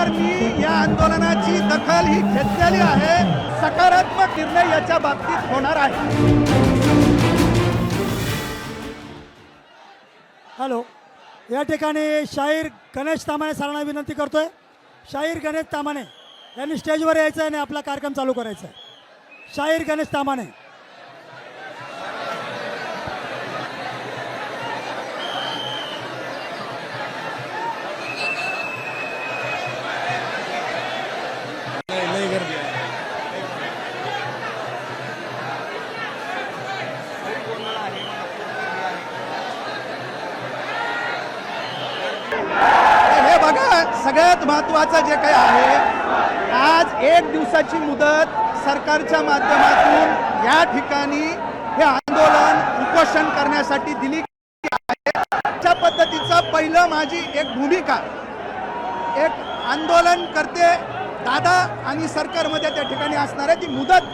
सरकारने या आंदोलनाची दखल ही घेतलेली आहे. सकारात्मक निर्णय याच्या बाबतीत होणार आहे. हॅलो, या ठिकाणी शाहीर गणेश तामाणे सरांना विनंती करतोय. शाहीर गणेश तामाणे यांनी स्टेजवर यायचं आणि आपला कार्यक्रम चालू करायचा आहे. शाहीर गणेश तामाणे. हे बघा, सगळ्यात महत्त्वाचं जे काही आहे, आज 1 दिवसाची मुदत सरकारच्या माध्यमातून या ठिकाणी हे आंदोलन उपोषण करण्यासाठी दिली आहे. अशा पद्धतीचं पहिलं माझी एक भूमिका, एक आंदोलन करते दादा आणि सरकारमध्ये त्या ठिकाणी असणाऱ्या ती मुदत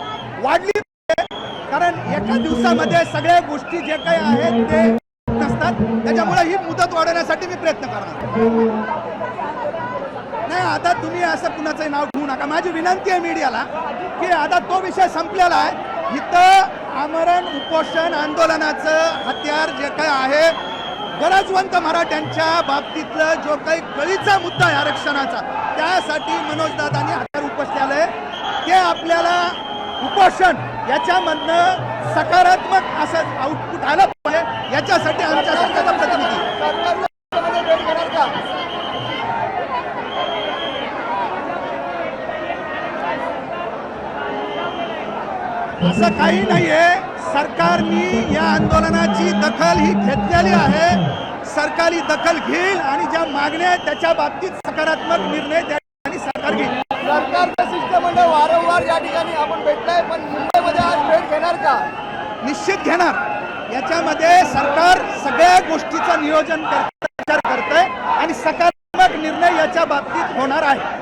वाढली पाहिजे. कारण एका दिवसामध्ये सगळ्या गोष्टी जे काही आहेत ते नसतात. त्याच्यामुळे ही मुदत वाढवण्यासाठी मी प्रयत्न करणार. नाही, आता तुम्ही असं कुणाचंही नाव ठेवू नका. माझी विनंती आहे मीडियाला की आता तो विषय संपलेला आहे. इथं आमरण उपोषण आंदोलनाचं हत्यार जे काही आहे, गरजवंत मराठ्यांच्या बाबतीतलं जो काही कळीचा मुद्दा आहे आरक्षणाचा, त्यासाठी मनोजदादांनी हत्यार उपसलेलं आहे. ते आपल्याला उपोषण याच्यामधनं सकारात्मक असं आउटपुट आलं पाहिजे. याच्यासाठी आमच्या सरकारचा प्रतिनिधी असं काही नाहीये. सरकारने या आंदोलनाची दखल ही घेतलेली आहे. सरकारी दखल घेईल आणि ज्या मागण्या आहेत त्याच्या बाबतीत सकारात्मक निर्णय त्या ठिकाणी सरकार घेईल. सरकारचं शिष्टमंडळ वारंवार या ठिकाणी आपण भेटलाय, पण मुंबईमध्ये आज भेट घेणार का? निश्चित घेणार. याच्यामध्ये सरकार सगळ्या गोष्टीचं नियोजन विचार करतंय आणि सकारात्मक निर्णय याच्या बाबतीत होणार आहे.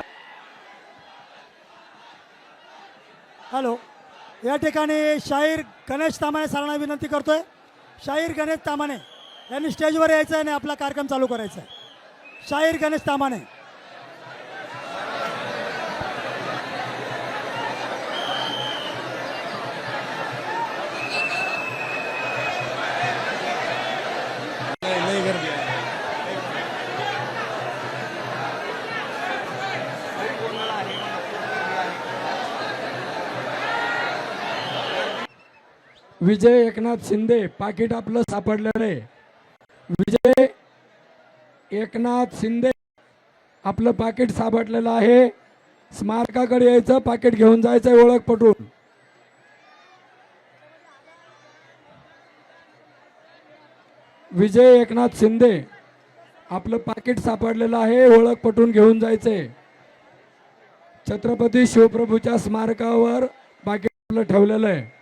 हॅलो, या ठिकाणी शाहीर गणेश तामाणे सरांना विनंती करतोय. शाहीर गणेश तामाणे यांनी स्टेजवर यायचं आणि आपला कार्यक्रम चालू करायचा आहे. शाहीर गणेश तामाणे. विजय एकनाथ शिंदे पाकिट आपलं सापडलेलं आहे. विजय एकनाथ शिंदे आपलं पाकिट सापडलेलं आहे. स्मारकाकडे यायचं, पाकिट घेऊन जायचं ओळख पटून. विजय एकनाथ शिंदे आपलं पाकिट सापडलेलं आहे, ओळख पटून घेऊन जायचंय. छत्रपती शिवप्रभूच्या स्मारकावर पाकिट आपलं ठेवलेलं आहे.